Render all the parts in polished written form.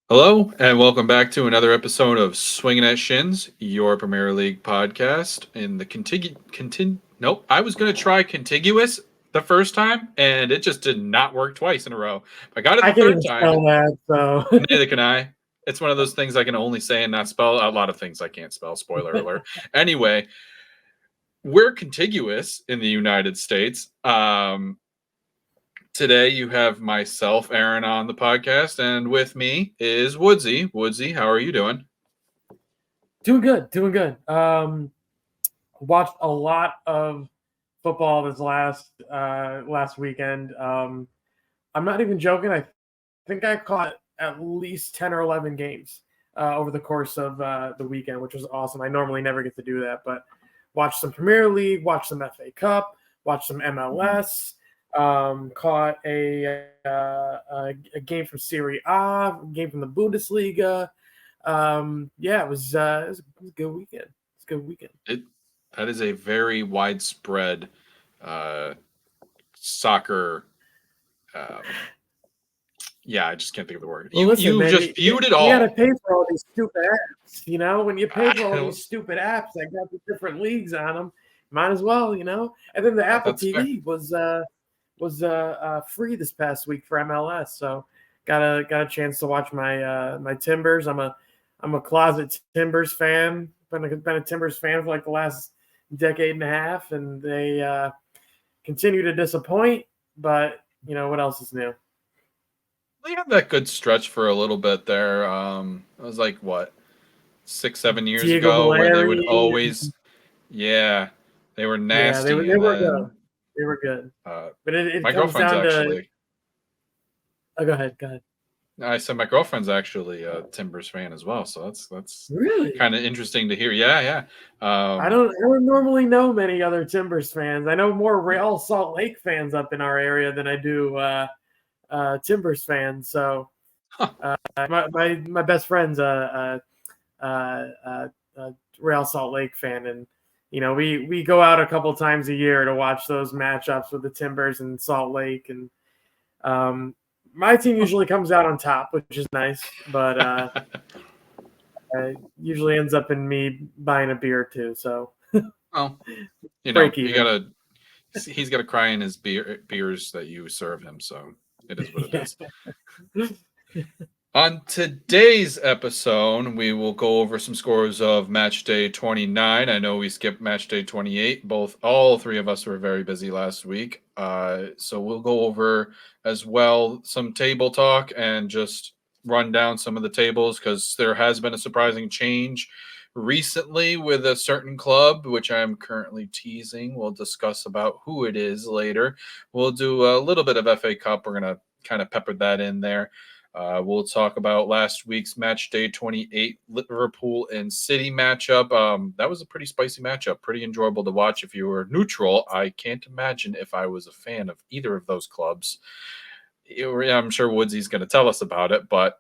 Hello, and welcome back to another episode of Swinging at Shins, your Premier League podcast. In the nope, I was going to try contiguous the first time, and it just did not work twice in a row. I got it I the can third even time, spell that, so neither can I. It's one of those things I can only say and not spell. A lot of things I can't spell. Spoiler alert. Anyway, we're contiguous in the United States. Today you have myself, Aaron, on the podcast, and with me is Woodsy. Woodsy, how are you doing? doing good, doing good. Watched a lot of football this last weekend. I'm not even joking. I think I caught at least 10 or 11 games over the course of the weekend, which was awesome. I normally never get to do that, but watched some Premier League, watched some FA Cup, watched some MLS. Caught a game from Serie A, a game from the Bundesliga. Yeah, it was a good weekend. It's a good weekend. That is a very widespread soccer. Um, yeah, I just can't think of the word. Well, You listen, you man, just viewed it you got to all. pay for all these stupid apps. When you pay for all Uh, these stupid apps that got the different leagues on them, might as well. And then the Apple that's fair. TV was free this past week for MLS, so got a chance to watch my Timbers. I'm a closet Timbers fan. Been a Timbers fan for like the last decade and a half, and they continue to disappoint. But what else is new? They had that good stretch for a little bit there. It was like what 6, 7 years Diego ago where they would Valeri. always, yeah, they were Yeah, they were nasty, they and were good. then They were good. uh, But it my comes girlfriend's down to actually. go ahead, go ahead. I said my girlfriend's actually a Timbers fan as well, so that's Really? kind of interesting to hear. Yeah, yeah. I Um, don't normally know many other Timbers fans. I know more Real Salt Lake fans up in our area than I do Timbers fans. So my best friend's a Real Salt Lake fan, and we go out a couple times a year to watch those matchups with the Timbers and Salt Lake, and my team usually comes out on top, which is nice, but usually ends up in me buying a beer too. So well, break you even. gotta. He's got to cry in his beers that you serve him. So it is what it Yeah. is. On today's episode, we will go over some scores of match day 29. I know we skipped match day 28. All three of us were very busy last week. So we'll go over as well some table talk and just run down some of the tables because there has been a surprising change recently with a certain club, which I'm currently teasing. We'll discuss about who it is later. We'll do a little bit of FA Cup. We're going to kind of pepper that in there. We'll talk about last week's match day 28 Liverpool and City matchup. That was a pretty spicy matchup, pretty enjoyable to watch if you were neutral. I can't imagine if I was a fan of either of those clubs. I'm sure Woodsy's going to tell us about it, but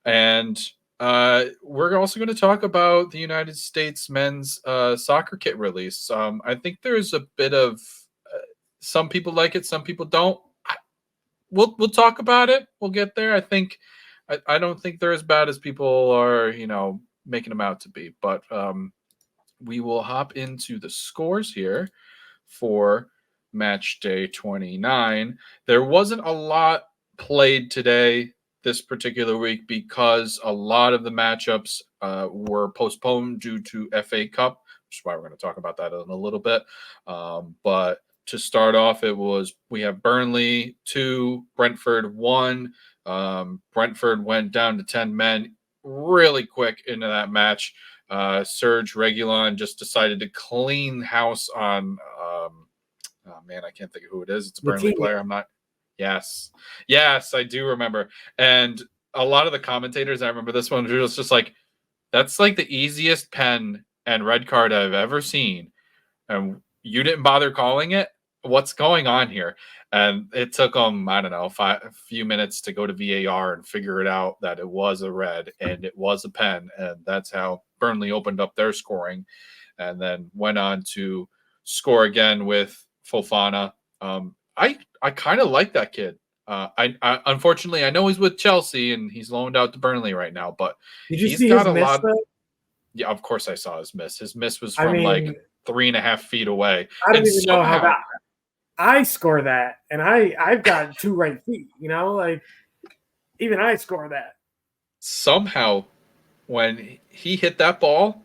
and we're also going to talk about the United States men's soccer kit release. I think there's a bit of some people like it, some people don't. We'll talk about it. We'll get there. I don't think they're as bad as people are, making them out to be. But we will hop into the scores here for match day 29. There wasn't a lot played today this particular week because a lot of the matchups were postponed due to FA Cup, which is why we're going to talk about that in a little bit. But to start off, we have Burnley 2, Brentford 1. Brentford went down to 10 men really quick into that match. Serge Reguilon just decided to clean house on. Oh man, I can't think of who it is. It's a The Burnley team. player. I'm not. Yes, I do remember. And a lot of the commentators, I remember this one was just like, "That's like the easiest pen and red card I've ever seen," and you didn't bother calling it. What's going on here? And it took them, I don't know, a few minutes to go to VAR and figure it out that it was a red and it was a pen. And that's how Burnley opened up their scoring and then went on to score again with Fofana. I kind of like that kid. I unfortunately I know he's with Chelsea and he's loaned out to Burnley right now, but Did you he's see his got a miss lot. though? Yeah, of course I saw his miss. His miss was I from like mean, 3.5 feet away, I don't and even know how somehow, that I score that, and I've got two right feet. Like even I score that. somehow, when he hit that ball,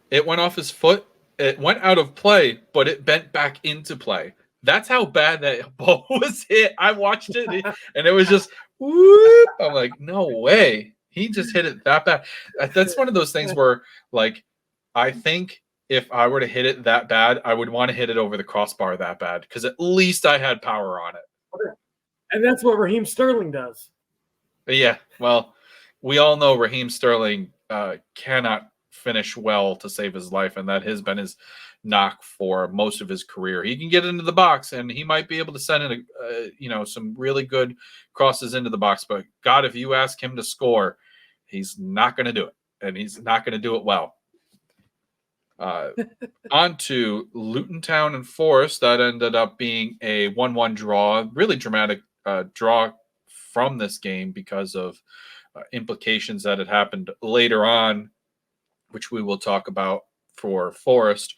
it went off his foot. It went out of play, but it bent back into play. That's how bad that ball was hit. I watched it, and it was just whoop. I'm like, no way. He just hit it that bad. That's one of those things where, like, I think if I were to hit it that bad, I would want to hit it over the crossbar that bad because at least I had power on it. And that's what Raheem Sterling does. But yeah, well, we all know Raheem Sterling cannot finish well to save his life, and that has been his knock for most of his career. He can get into the box, and he might be able to send in some really good crosses into the box. But God, if you ask him to score, he's not going to do it, and he's not going to do it well. On to Luton Town and Forest. That ended up being a 1-1 draw. Really dramatic draw from this game because of implications that had happened later on, which we will talk about for Forest.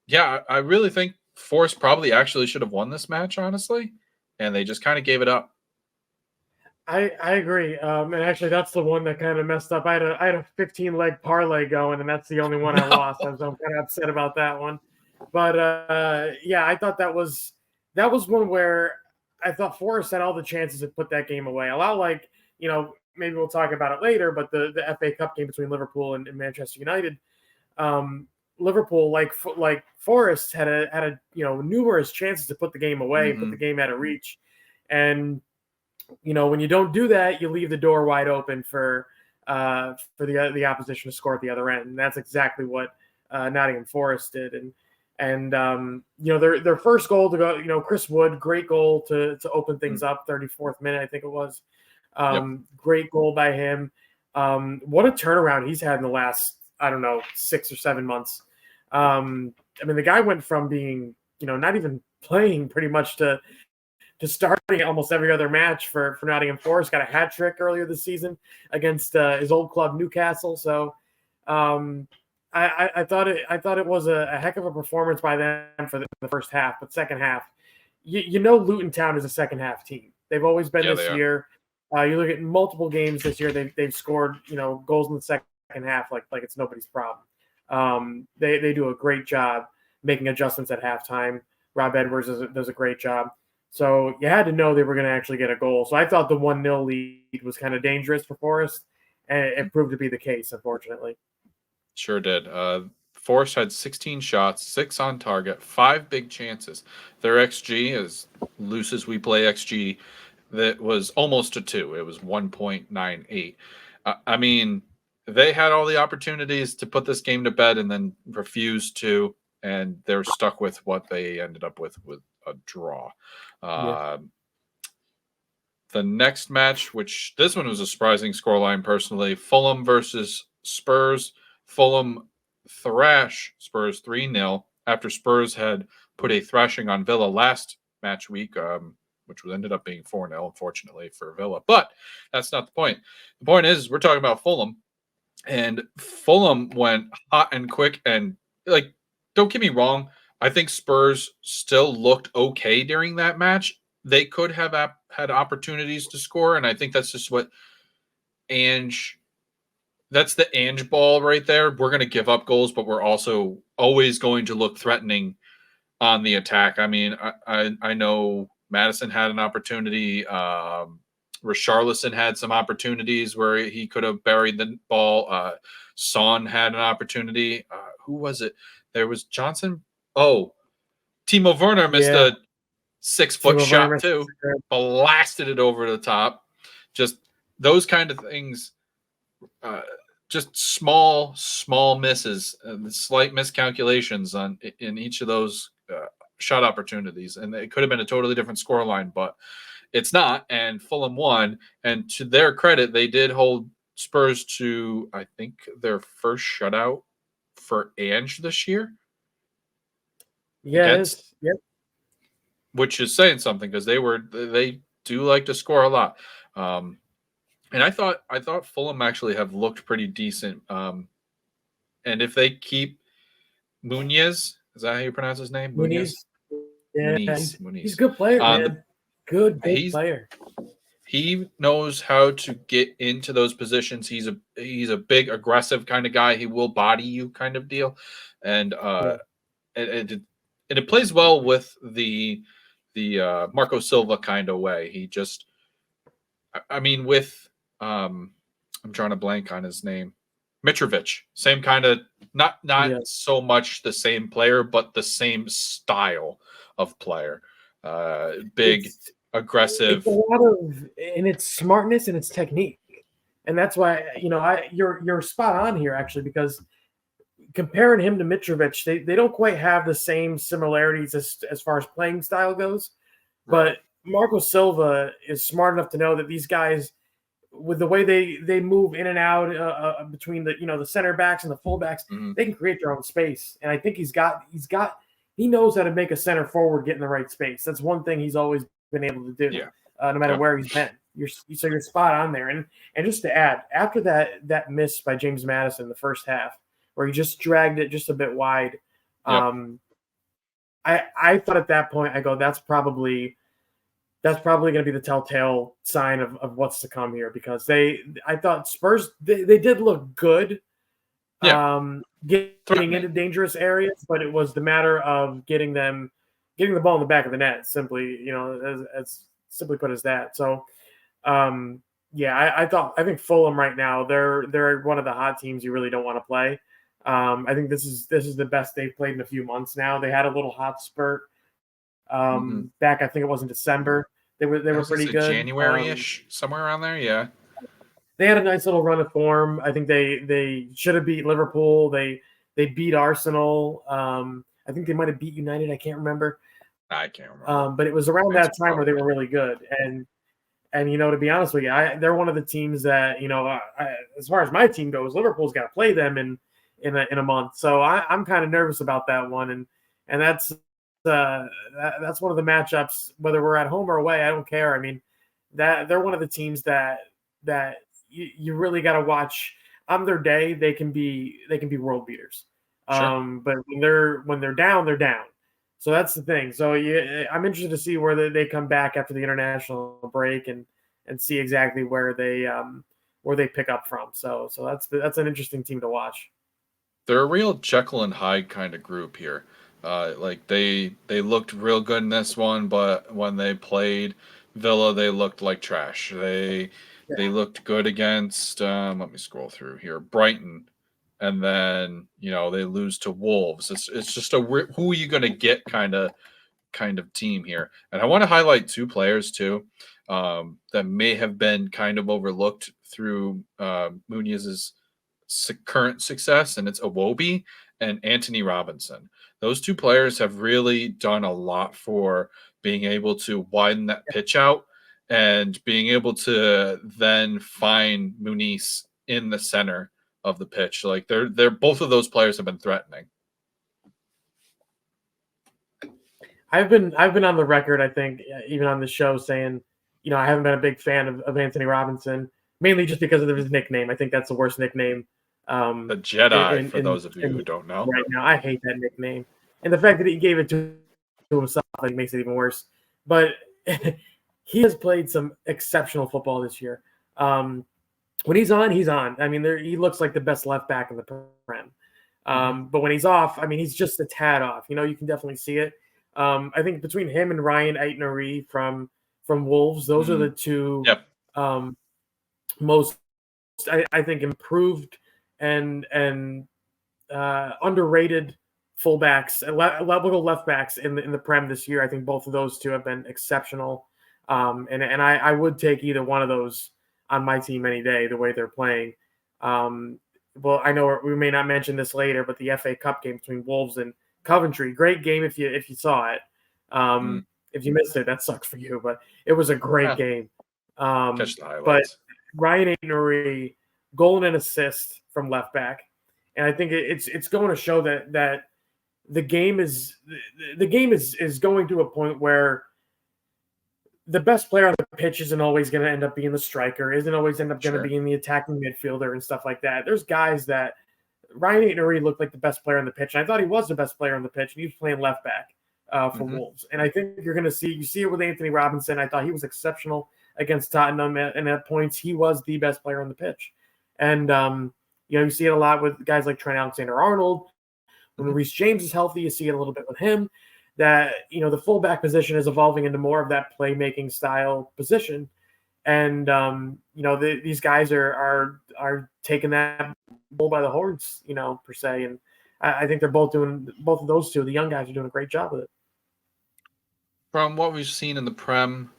Yeah, I really think Forest probably actually should have won this match, honestly, and they just kind of gave it up. I agree. And actually, that's the one that kind of messed up. I had a 15 leg parlay going, and that's the only one I No. lost. So I'm kind of upset about that one. But yeah, I thought that was one where I thought Forrest had all the chances to put that game away. A lot like maybe we'll talk about it later, but the FA Cup game between Liverpool and Manchester United. Liverpool, like Forrest, had a numerous chances to put the game away, put the Mm-hmm. game out of reach, and when you don't do that, you leave the door wide open for the opposition to score at the other end, and that's exactly what Nottingham Forest did. And their first goal to go, Chris Wood, great goal to open things up, 34th minute, I think it was. Yep. Great goal by him. What a turnaround he's had in the last, I don't know, 6 or 7 months. I mean, the guy went from being, not even playing pretty much to starting almost every other match for Nottingham Forest. Got a hat trick earlier this season against his old club Newcastle. So I thought it was a heck of a performance by them for the first half, but second half, Luton Town is a second half team. They've always been Yeah, this they are. year. You look at multiple games this year; they've scored goals in the second half like it's nobody's problem. They do a great job making adjustments at halftime. Rob Edwards does a great job. So you had to know they were going to actually get a goal. So I thought the 1-0 lead was kind of dangerous for Forest, and it proved to be the case, unfortunately. Sure did. Forest had 16 shots, 6 on target, 5 big chances. Their XG, as loose as we play XG, that was almost a 2. It was 1.98. I mean, they had all the opportunities to put this game to bed and then refused to, and they're stuck with what they ended up with a draw. Yeah. The next match, which this one was a surprising scoreline personally, Fulham versus Spurs. Fulham thrash Spurs 3-0 after Spurs had put a thrashing on Villa last match week, which ended up being 4-0, unfortunately, for Villa. But that's not the point. The point is, we're talking about Fulham, and Fulham went hot and quick. And, like, don't get me wrong, I think Spurs still looked okay during that match. They could have had opportunities to score, and I think that's just what Ange. That's the Ange ball right there. We're going to give up goals, but we're also always going to look threatening on the attack. I mean, I know Madison had an opportunity. Richarlison had some opportunities where he could have buried the ball. Son had an opportunity. Who was it? There was Johnson. Oh, Timo Werner missed Yeah. a 6-foot Timo shot Werner. too. Blasted it over the top. Just those kind of things. Uh, just small misses, slight miscalculations in each of those shot opportunities, and it could have been a totally different scoreline, but it's not. And Fulham won, and to their credit, they did hold Spurs to, I think, their first shutout for Ange this year Yeah, it against is. Yep. which is saying something because they do like to score a lot. And I thought Fulham actually have looked pretty decent. And if they keep Munoz, is that how you pronounce his name? Munoz? Muniz, yeah, he's a Muniz. good player, Um, man. Good he's player. he knows how to get into those positions. He's a big aggressive kind of guy. He will body you kind of deal, and Yeah, it plays well with the Marco Silva kind of way. He just, I mean, with I'm trying to blank on his name, Mitrovic, same kind of, not yeah. so much the same player, but the same style of player. Big, It's it's a aggressive. lot of and it's smartness and it's technique, and that's why you're spot on here actually because comparing him to Mitrovic, they don't quite have the same similarities as far as playing style goes. Right. But Marco Silva is smart enough to know that these guys, with the way they move in and out between the center backs and the fullbacks, Mhm. they can create their own space. And I think he knows how to make a center forward get in the right space. That's one thing he's always been able to do, Yeah. no matter Yep. where he's been. You're spot on there. And just to add, after that miss by James Madison in the first half, where he just dragged it just a bit wide, Yep. I thought at that point, I go, that's probably going to be the telltale sign of what's to come here because I thought Spurs they did look good Yeah. getting into Threatening. dangerous areas, but it was the matter of getting the ball in the back of the net. Simply, as simply put as that. So, yeah, I think Fulham right now they're one of the hot teams you really don't want to play. I think this is the best they've played in a few months now. They had a little hot spurt Hmm. back. I think it was in December. They I were was gonna pretty say good. January-ish, somewhere around there. Yeah. They had a nice little run of form. I think they should have beat Liverpool. They beat Arsenal. I think they might have beat United. I can't remember. I can't remember. But it was around It's that time where they were really good. And to be honest with you, they're one of the teams that as far as my team goes, Liverpool's got to play them in a month. So I'm kind of nervous about that one, and that's one of the matchups. Whether we're at home or away, I don't care. I mean, that they're one of the teams that you really got to watch. On their day, they can be world beaters. Sure. But when they're down, they're down. So that's the thing. So I'm interested to see where they come back after the international break and see exactly where they pick up from. So that's an interesting team to watch. They're a real Jekyll and Hyde kind of group here. Like they looked real good in this one, but when they played Villa, they looked like trash. They looked good against. Let me scroll through here. Brighton, and then they lose to Wolves. It's just who are you going to get kind of team here. And I want to highlight two players too that may have been kind of overlooked through Muniz's current success, and it's Iwobi and Anthony Robinson. Those two players have really done a lot for being able to widen that pitch out and being able to then find Muniz in the center of the pitch. Like they're both of those players have been threatening. I've been on the record, I think, even on the show, saying, I haven't been a big fan of Anthony Robinson, mainly just because of his nickname. I think that's the worst nickname The Jedi, for in those of you who don't know. right now. I hate that nickname, and the fact that he gave it to himself, I think, makes it even worse. But he has played some exceptional football this year. When he's on, he's on. I mean, he looks like the best left back in the Prem. Hmm. But when he's off, I mean, he's just a tad off. You can definitely see it. I think between him and Ryan Aitnari from Wolves, those are the two Yep. most I think improved and underrated fullbacks, level left backs in the Prem this year. I think both of those two have been exceptional, and I would take either one of those on my team any day. The way they're playing. Well, I know we may not mention this later, but the FA Cup game between Wolves and Coventry, great game if you saw it. Mm. If you missed it, that sucks for you, but it was a great Yeah, game. catch the But highlights. Ryan Aitnuri, goal and an assist from left back, and I think it's going to show that the game is going to a point where the best player on the pitch isn't always going to end up being the striker, isn't always end up going to Sure. be in the attacking midfielder and stuff like that. There's guys that Ryan Aitnery looked like the best player on the pitch, and I thought he was the best player on the pitch, and he was playing left back for Mm-hmm. Wolves. And I think you're going to see it with Anthony Robinson. I thought he was exceptional against Tottenham, and at points he was the best player on the pitch. And you see it a lot with guys like Trent Alexander-Arnold. When Mm-hmm. Reece James is healthy, you see it a little bit with him. That the fullback position is evolving into more of that playmaking style position, and these guys are taking that bull by the horns, per se. And I think they're both of those two. The young guys are doing a great job with it. From what we've seen in the Prem,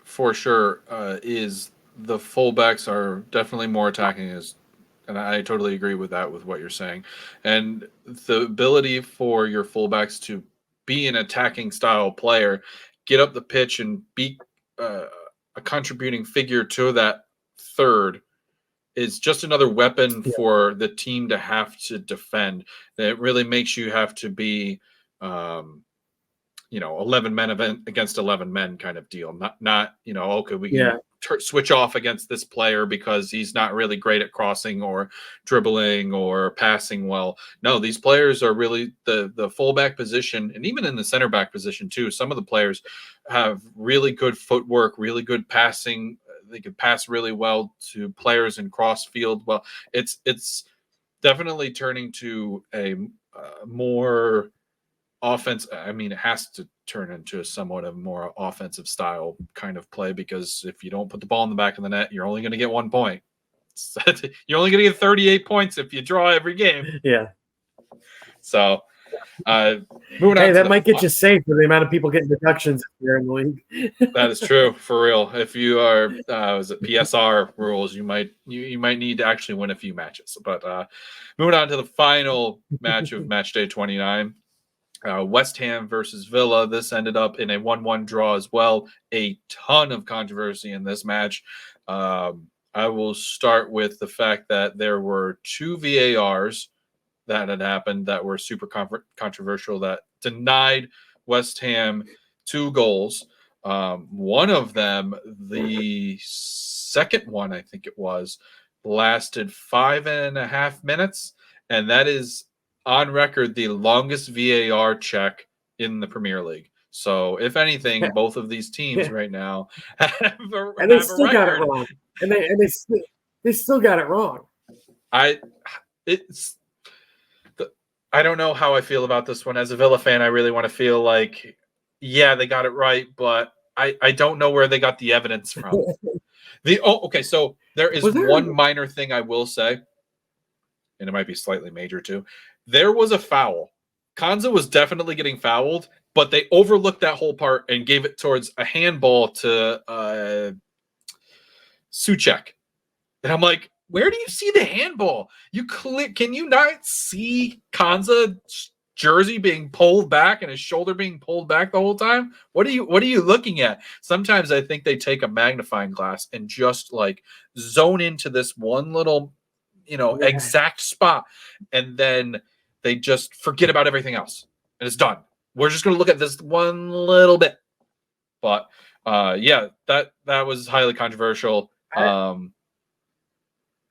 for sure, is the fullbacks are definitely more attacking, and I totally agree with that, with what you're saying. And the ability for your fullbacks to be an attacking style player, get up the pitch and be a contributing figure to that third, is just another weapon Yeah, for the team to have to defend. It really makes you have to be, um, 11 men against 11 men kind of deal. Not, okay, we yeah, can switch off against this player because he's not really great at crossing or dribbling or passing well. No, these players are really the fullback position, and even in the center back position too. Some of the players have really good footwork, really good passing. They can pass really well to players in cross field. Well, it's definitely turning to a more offense. I mean, it has to turn into somewhat of more offensive style kind of play, because if you don't put the ball in the back of the net, you're only going to get 1 point. You're only going to get 38 points if you draw every game. yeah. So, moving Hey, on to that the might get you safe for the amount of people getting deductions here in the league. that is true, for real. If you are was it PSR rules, you might need to actually win a few matches. But moving on to the final match of match day 29. West Ham versus Villa. This ended up in a 1-1 draw as well. A ton of controversy in this match. I will start with the fact that there were two VARs that had happened that were super controversial, that denied West Ham 2 goals. One of them, the second one, I think it was, lasted 5.5 minutes. And that is on record the longest VAR check in the Premier League. So, if anything, both of these teams Yeah. right now have And they a still got it record. wrong. And they still got it wrong. It's I don't know how I feel about this one. As a Villa fan, I really want to feel like, yeah, they got it right, but I don't know where they got the evidence from. Okay, so there is Was there? one minor thing I will say, and it might be slightly major too. There was a foul. Konza was definitely getting fouled, but they overlooked that whole part and gave it towards a handball to Suchek. And I'm like, where do you see the handball? Can you not see Konza's jersey being pulled back and his shoulder being pulled back the whole time? What are you looking at? Sometimes I think they take a magnifying glass and just like zone into this one little, Yeah. exact spot, and then they just forget about everything else. And it's done. We're just gonna look at this one little bit. But yeah, that was highly controversial.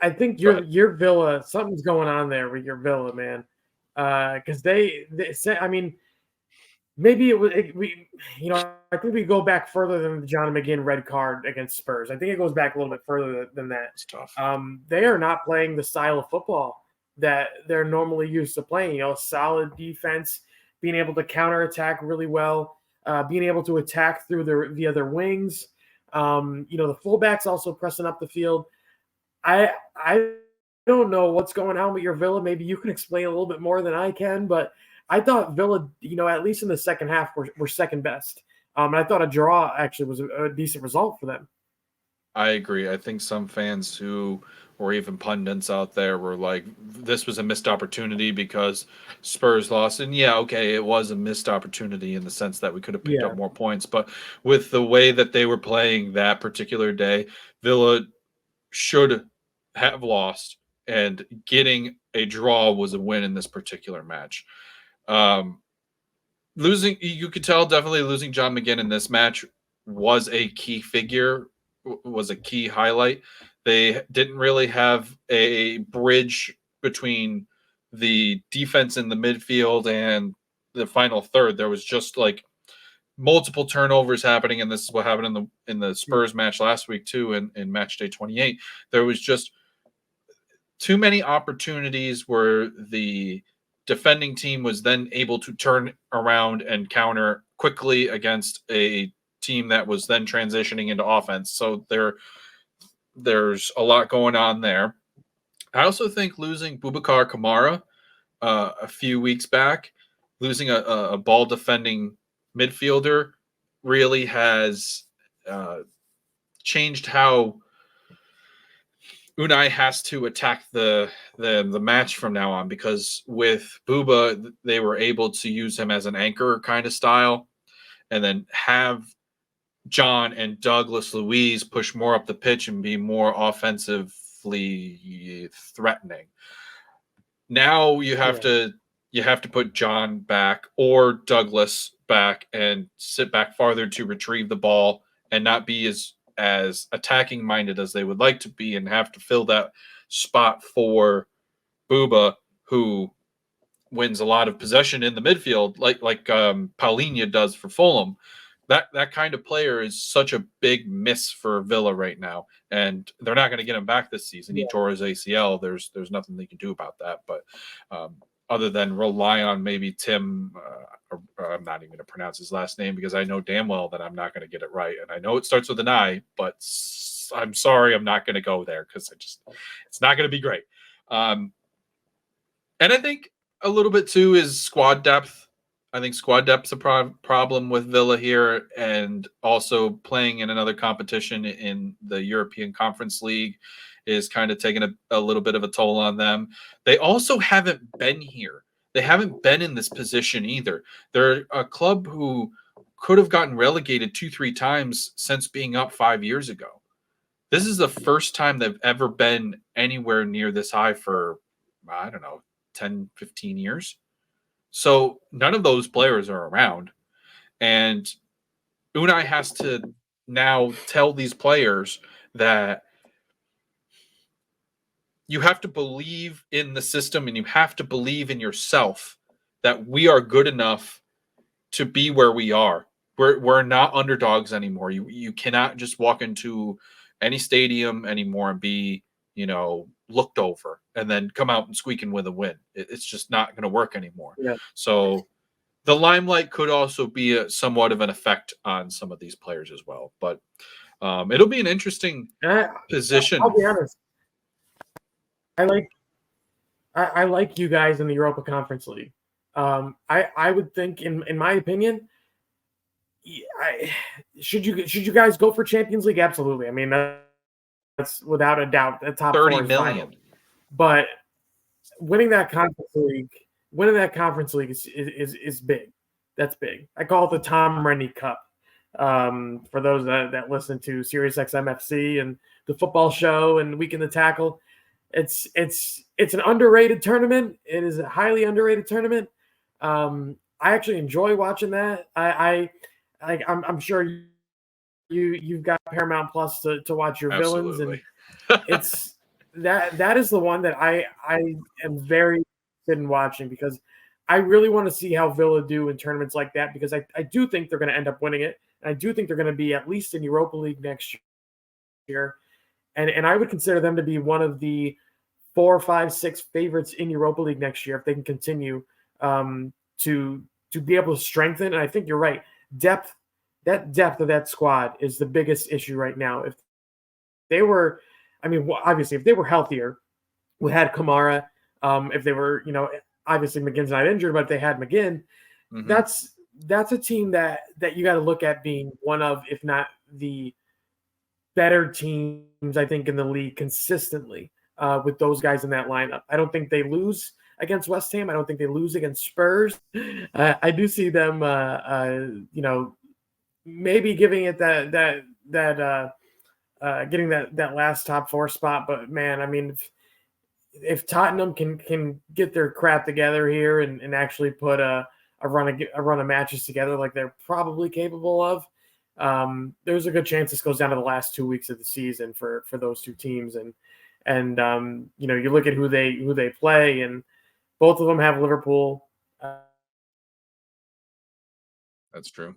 I think Go ahead. your Villa, something's going on there with your Villa, man. Because they say, I mean, maybe I think we go back further than the John McGinn red card against Spurs. I think it goes back a little bit further than that. It's tough. They are not playing the style of football that they're normally used to playing. Solid defense, being able to counterattack really well, being able to attack through the other wings. The fullbacks also pressing up the field. I don't know what's going on with your Villa. Maybe you can explain a little bit more than I can, but I thought Villa, at least in the second half, were second best. And I thought a draw actually was a decent result for them. I agree. I think some fans who, or even pundits out there, were like, this was a missed opportunity because Spurs lost. And yeah, okay, it was a missed opportunity in the sense that we could have picked Yeah. up more points. But with the way that they were playing that particular day, Villa should have lost, and getting a draw was a win in this particular match. You could tell definitely losing John McGinn in this match was a key figure, was a key highlight. They didn't really have a bridge between the defense in the midfield and the final third. There was just like multiple turnovers happening, and this is what happened in the Spurs match last week too, in match day 28. There was just too many opportunities where the defending team was then able to turn around and counter quickly against a team that was then transitioning into offense. So there's a lot going on there. I also think losing Boubacar Kamara a few weeks back, losing a ball defending midfielder, really has changed how Unai has to attack the match from now on, because with Booba they were able to use him as an anchor kind of style, and then have John and Douglas Luiz push more up the pitch and be more offensively threatening. Now you have to put John back or Douglas back and sit back farther to retrieve the ball and not be as attacking minded as they would like to be, and have to fill that spot for Booba, who wins a lot of possession in the midfield, like Paulinho does for Fulham. That kind of player is such a big miss for Villa right now, and they're not going to get him back this season. He tore his ACL. There's nothing they can do about that, but other than rely on maybe Tim. I'm not even going to pronounce his last name because I know damn well that I'm not going to get it right, and I know it starts with an I, but I'm sorry, I'm not going to go there because it's not going to be great. And I think a little bit too is squad depth. I think squad depth's a problem with Villa here, and also playing in another competition in the European Conference League is kind of taking a little bit of a toll on them. They also haven't been here. They haven't been in this position either. They're a club who could have gotten relegated 2-3 times since being up 5 years ago. This is the first time they've ever been anywhere near this high for, I don't know, 10, 15 years. So none of those players are around. And Unai has to now tell these players that you have to believe in the system and you have to believe in yourself that we are good enough to be where we are. We're not underdogs anymore. You cannot just walk into any stadium anymore and be, looked over and then come out and squeaking with a win. It's just not going to work anymore. Yeah. So the limelight could also be somewhat of an effect on some of these players as well. But it'll be an interesting position. I'll be honest. I like you guys in the Europa Conference League. I would think, in my opinion, should you guys go for Champions League? Absolutely. I mean, that's without a doubt the top 30 4 is million. final. But winning that Conference League is big. That's big. I call it the Tom Rennie Cup. For those that listen to Sirius XM FC and the football show and Week in the Tackle, it's an underrated tournament. It is a highly underrated tournament. I actually enjoy watching that. I'm sure you've got Paramount Plus to watch your Absolutely. villains, and it's that is the one that I am very interested in watching, because I really want to see how Villa do in tournaments like that, because I do think they're going to end up winning it, and I do think they're going to be at least in Europa League next year, and I would consider them to be one of the 4, 5, 6 favorites in Europa League next year if they can continue to be able to strengthen. And I think you're right. Depth of that squad is the biggest issue right now. If they were, obviously, if they were healthier, we had Kamara. If they were, obviously McGinn's not injured, but if they had McGinn, that's a team that you got to look at being one of, if not the better teams, I think, in the league consistently with those guys in that lineup. I don't think they lose against West Ham. I don't think they lose against Spurs. I do see them, maybe giving it getting that last top 4 spot. But man, if Tottenham can get their crap together here and actually put a a run of matches together like they're probably capable of. There's a good chance this goes down to the last 2 weeks of the season for those two teams, and you look at who they play, and both of them have Liverpool. That's true.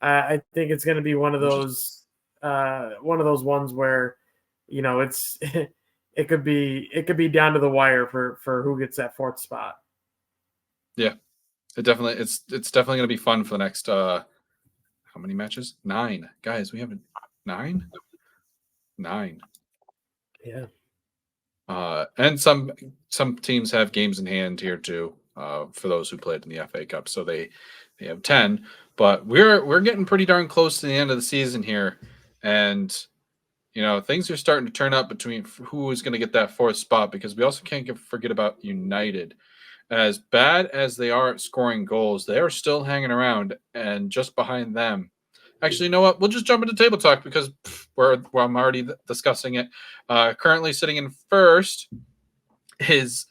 I think it's going to be Interesting. one of those ones where it's it could be down to the wire for who gets that fourth spot. Yeah, it's definitely going to be fun for the next how many matches? 9. Guys, we have 9? 9. Yeah. And some teams have games in hand here too. For those who played in the FA Cup, so they have 10. But we're getting pretty darn close to the end of the season here, and things are starting to turn up between who is going to get that fourth spot, because we also can't forget about United. As bad as they are at scoring goals, they are still hanging around, and just behind them. Actually, you know what? We'll just jump into table talk because I'm already discussing it. Currently sitting in first is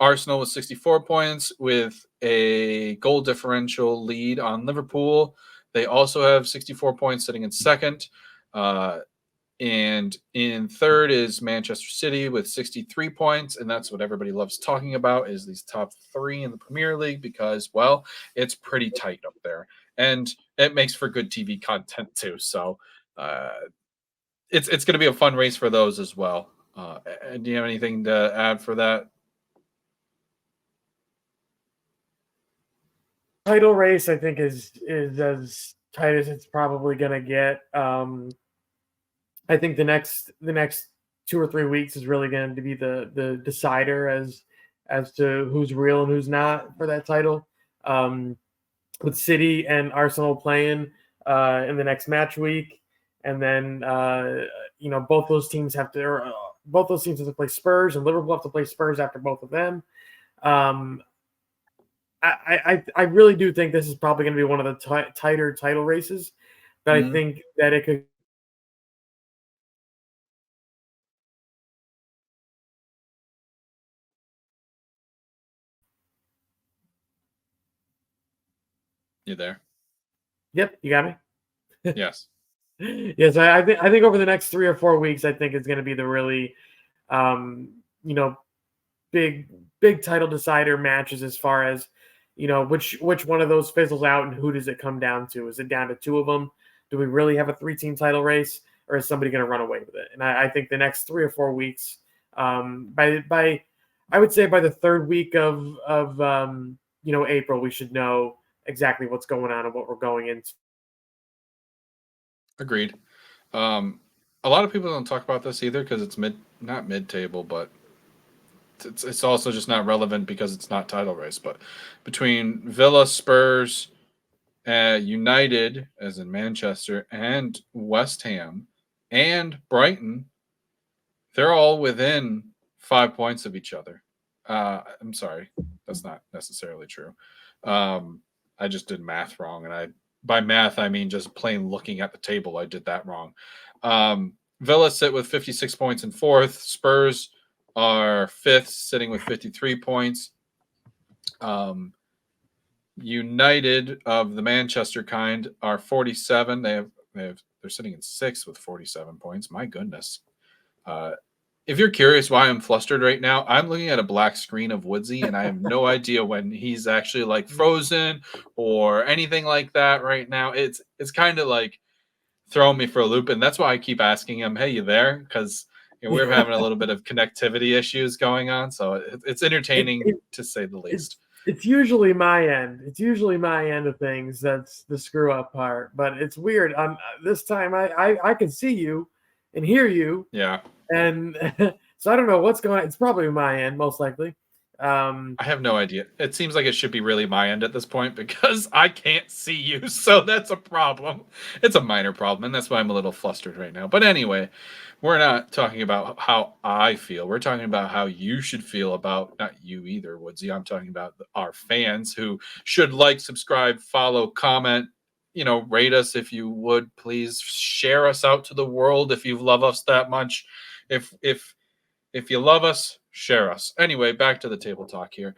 Arsenal with 64 points, with a goal differential lead on Liverpool. They also have 64 points, sitting in second. And in third is Manchester City with 63 points, and that's what everybody loves talking about, is these top 3 in the Premier League, because, well, it's pretty tight up there, and it makes for good TV content too. So uh, it's going to be a fun race for those as well. Do you have anything to add for that? Title race, I think, is as tight as it's probably going to get. I think the next 2 or 3 weeks is really going to be the decider as to who's real and who's not for that title. With City and Arsenal playing in the next match week, and then both those teams have to play Spurs, and Liverpool have to play Spurs after both of them. Um, I really do think this is probably going to be one of the tighter title races, but I Mm-hmm. think that it could. You there? Yep, you got me. Yes. Yes, I think over the next 3 or 4 weeks, I think it's going to be the really, um, you know, big big title decider matches as far as which one of those fizzles out and who does it come down to? Is it down to two of them? Do we really have a 3-team title race, or is somebody going to run away with it? And I think the next 3 or 4 weeks, by I would say by the third week of April, we should know exactly what's going on and what we're going into. Agreed. Um, a lot of people don't talk about this either because it's not mid-table, but it's also just not relevant because it's not title race. But between Villa, Spurs, United, as in Manchester, and West Ham, and Brighton, they're all within 5 points of each other. I'm sorry, that's not necessarily true. I just did math wrong, and by math I mean just plain looking at the table. I did that wrong. Villa sit with 56 points in fourth. Spurs are fifth, sitting with 53 points. United of the Manchester kind are 47. They're sitting in sixth with 47 points. My goodness. Uh, if you're curious why I'm flustered right now, I'm looking at a black screen of Woodsy, and I have no idea when he's actually like frozen or anything like that right now. It's kind of like throwing me for a loop, and that's why I keep asking him, "Hey, you there?" Because we're having a little bit of connectivity issues going on, so it's It, entertaining it, to say the it's least. it's usually my end. It's usually my end of things that's the screw up part. But it's weird. This time I can see you and hear you, Yeah. and so I don't know what's going on. It's probably my end, most likely. I have no idea. It seems like it should be really my end at this point because I can't see you. So that's a problem. It's a minor problem. And that's why I'm a little flustered right now. But anyway, we're not talking about how I feel. We're talking about how you should feel about, not you either, Woodsy. I'm talking about our fans who should like, subscribe, follow, comment, rate us if you would. Please share us out to the world if you love us that much. If If you love us, share us. Anyway, back to the table talk here.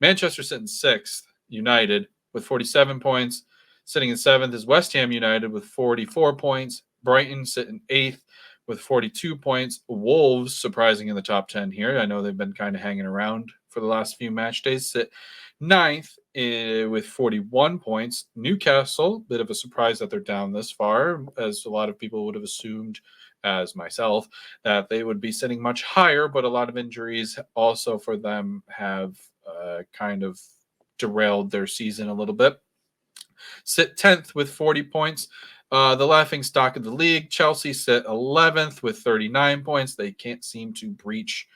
Manchester sitting sixth, United with 47 points. Sitting in seventh is West Ham United with 44 points. Brighton sitting eighth with 42 points. Wolves surprising in the top 10 here. I know they've been kind of hanging around for the last few match days. Sit ninth with 41 points. Newcastle, bit of a surprise that they're down this far, as a lot of people would have assumed, as myself, that they would be sitting much higher, but a lot of injuries also for them have kind of derailed their season a little bit. Sit 10th with 40 points. The laughing stock of the league, Chelsea sit 11th with 39 points. They can't seem to breach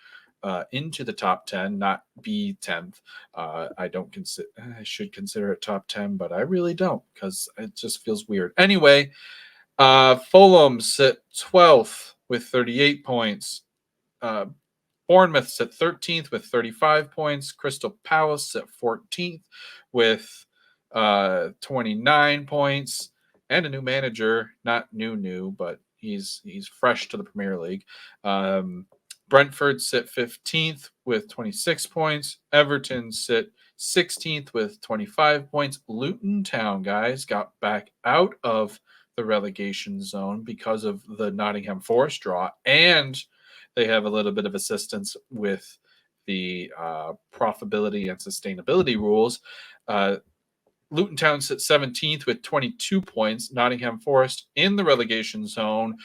into the top 10, not be 10th. I don't consider, I should consider it top 10, but I really don't because it just feels weird. Anyway, Fulham sit 12th with 38 points. Bournemouth sit 13th with 35 points. Crystal Palace sit 14th with 29 points. And a new manager, not new, but he's fresh to the Premier League. Brentford sit 15th with 26 points. Everton sit 16th with 25 points. Luton Town, guys, got back out of the relegation zone because of the Nottingham Forest draw, and they have a little bit of assistance with the profitability and sustainability rules. Luton Town sits 17th with 22 points. Nottingham Forest in the relegation zone,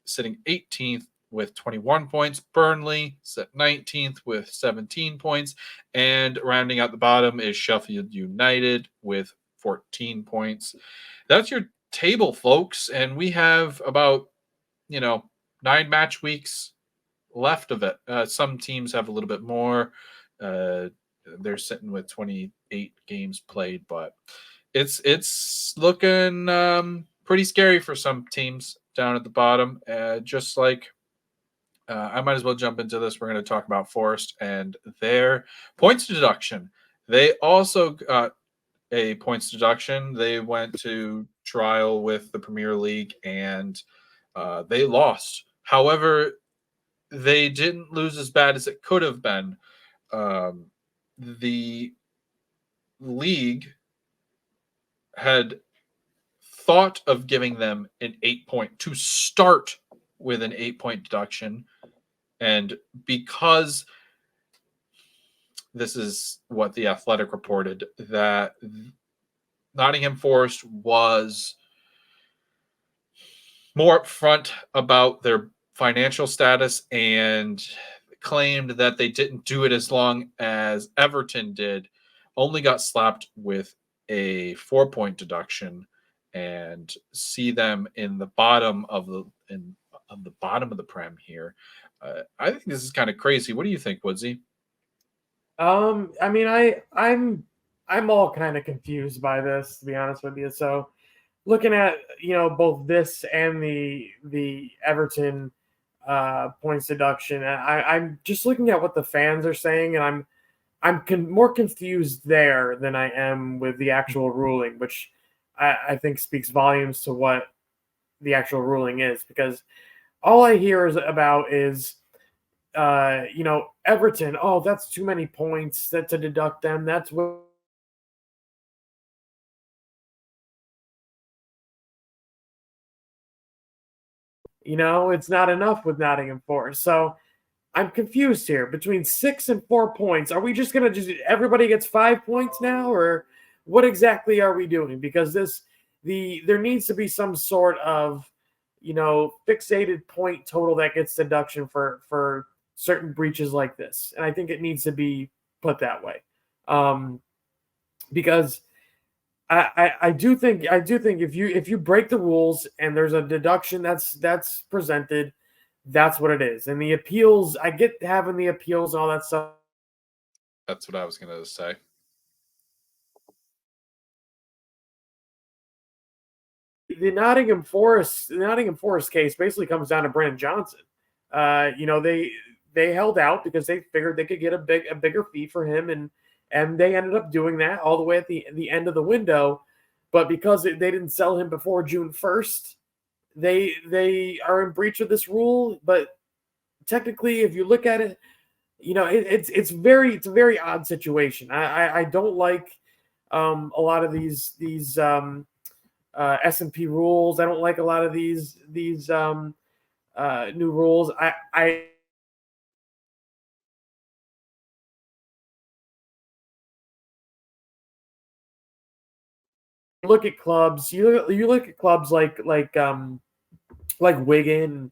sitting 18th with 21 points. Burnley sit 19th with 17 points. And rounding out the bottom is Sheffield United with 14 points. That's your table, folks. And we have about, 9 match weeks left of it. Some teams have a little bit more. They're sitting with 28 games played, but it's looking pretty scary for some teams down at the bottom. Just like I might as well jump into this. We're going to talk about Forest and their points deduction. They also got a points deduction. They went to trial with the Premier League and they lost. However, they didn't lose as bad as it could have been. The league had thought of giving them an 8-point to start with an 8-point deduction. And because this is what the Athletic reported, that Nottingham Forest was more upfront about their financial status and claimed that they didn't do it as long as Everton did, only got slapped with a 4-point deduction and see them in the bottom of the bottom of the Prem here. I think this is kind of crazy. What do you think, Woodsy? I mean, I'm all kind of confused by this, to be honest with you. So, looking at both this and the Everton points deduction, I'm just looking at what the fans are saying, and I'm more confused there than I am with the actual ruling, which I think speaks volumes to what the actual ruling is, because all I hear is Everton. Oh, that's too many points to deduct them. That's what. It's not enough with Nottingham Forest. So I'm confused here. Between 6 and 4 points, are we just going to everybody gets 5 points now, or what exactly are we doing? Because there needs to be some sort of fixated point total that gets deduction for certain breaches like this, and I think it needs to be put that way, because I do think if you break the rules and there's a deduction that's presented, that's what it is. And the appeals, I get having the appeals and all that stuff. That's what I was going to say. The Nottingham Forest case basically comes down to Brennan Johnson. They held out because they figured they could get a bigger fee for him, and they ended up doing that all the way at the end of the window. But because they didn't sell him before June 1st, they are in breach of this rule. But technically, if you look at it, it's a very odd situation. I don't like a lot of these S&P rules. I don't like a lot of these new rules. I look at clubs. You look at clubs like Wigan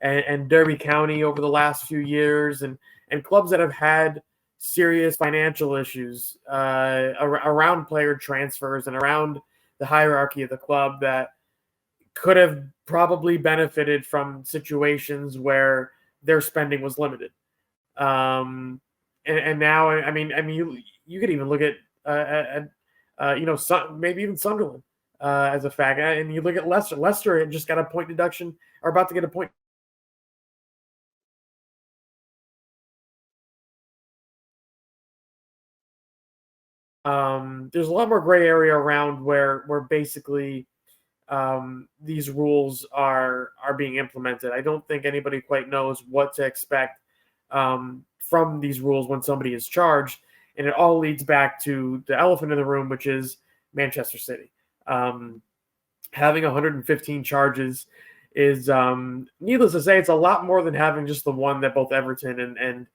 and Derby County over the last few years, and clubs that have had serious financial issues around player transfers and around the hierarchy of the club that could have probably benefited from situations where their spending was limited. And now, you could even look at maybe even Sunderland as a fact. And you look at Leicester. Leicester just got a point deduction, or about to get a point. There's a lot more gray area around where basically these rules are being implemented. I don't think anybody quite knows what to expect from these rules when somebody is charged, and it all leads back to the elephant in the room, which is Manchester City. Having 115 charges is, needless to say, it's a lot more than having just the one that both Everton and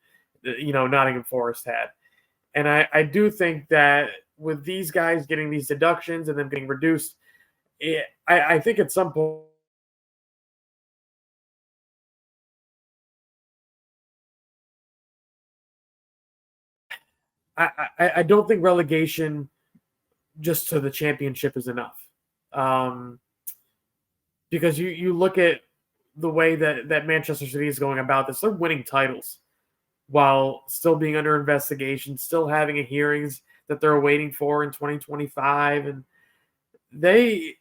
Nottingham Forest had. And I do think that with these guys getting these deductions and them getting reduced, I think at some point I don't think relegation just to the championship is enough, um, because you look at the way that Manchester City is going about this. They're winning titles while still being under investigation, still having a hearings that they're waiting for in 2025, and they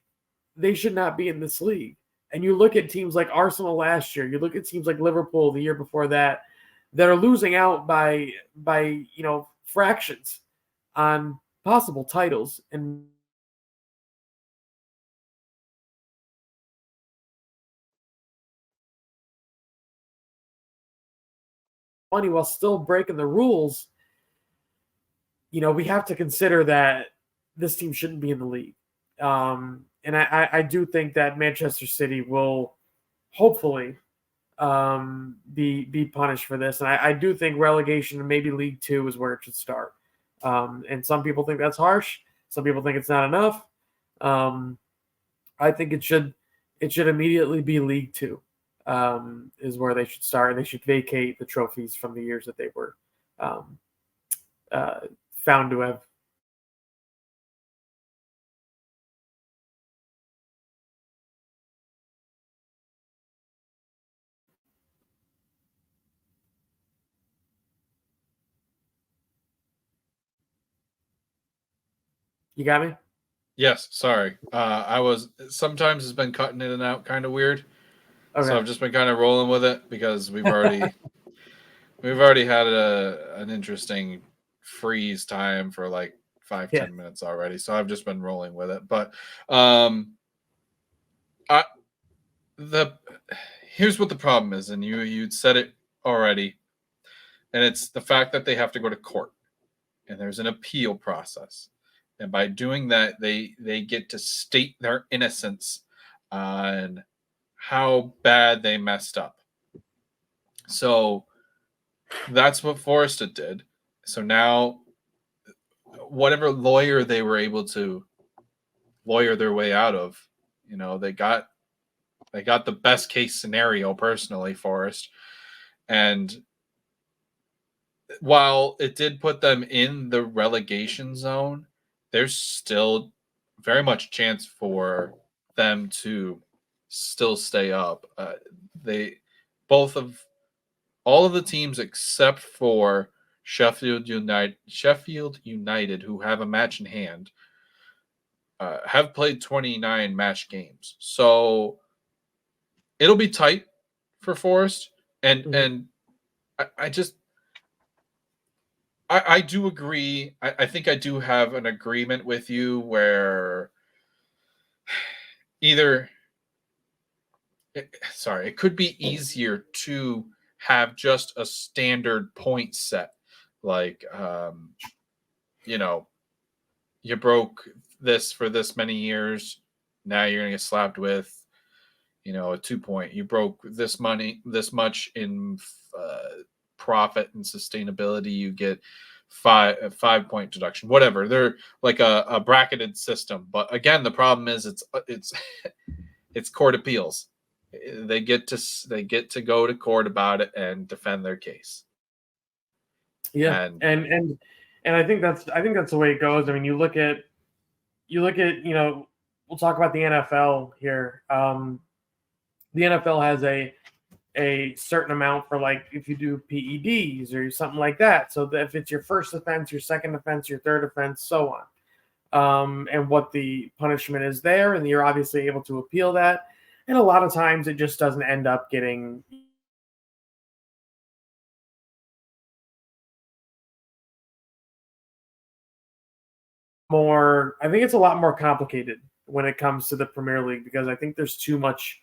they should not be in this league. And you look at teams like Arsenal last year, you look at teams like Liverpool the year before that are losing out by fractions on possible titles and money while still breaking the rules. We have to consider that this team shouldn't be in the league. And I do think that Manchester City will hopefully be punished for this. And I do think relegation and maybe League Two is where it should start. And some people think that's harsh. Some people think it's not enough. Um, I think it should immediately be League Two, is where they should start. And they should vacate the trophies from the years that they were um, uh, found to have. You got me? Yes, sorry. I was sometimes it's been cutting in and out kind of weird. So Okay. I've just been kind of rolling with it because we've already had an interesting freeze time for like five Yeah. ten minutes already. So I've just been rolling with it. But um I the here's what the problem is, and you'd said it already, and it's the fact that they have to go to court and there's an appeal process. And by doing that, they get to state their innocence on how bad they messed up. So that's what Forresta did. So now, whatever lawyer they were able to lawyer their way out of, they got the best case scenario personally, Forrest. And while it did put them in the relegation zone, there's still very much chance for them to still stay up. They both of all of the teams except for Sheffield United, who have a match in hand, have played 29 match games. So it'll be tight for Forest, and Mhm. and I do agree. I think I do have an agreement with you where either, sorry, it could be easier to have just a standard point set, like you know, you broke this for this many years, now you're gonna get slapped with, a 2 point. You broke this much in profit and sustainability, you get a 5 point deduction, whatever. They're like a bracketed system, but again, the problem is it's court appeals. They get to go to court about it and defend their case. Yeah, And and I think that's the way it goes. I mean, we'll talk about the NFL here. The NFL has a certain amount for, like, if you do PEDs or something like that. So that if it's your first offense, your second offense, your third offense, so on, and what the punishment is there, and you're obviously able to appeal that. And a lot of times, it just doesn't end up getting more. I think it's a lot more complicated when it comes to the Premier League, because I think there's too much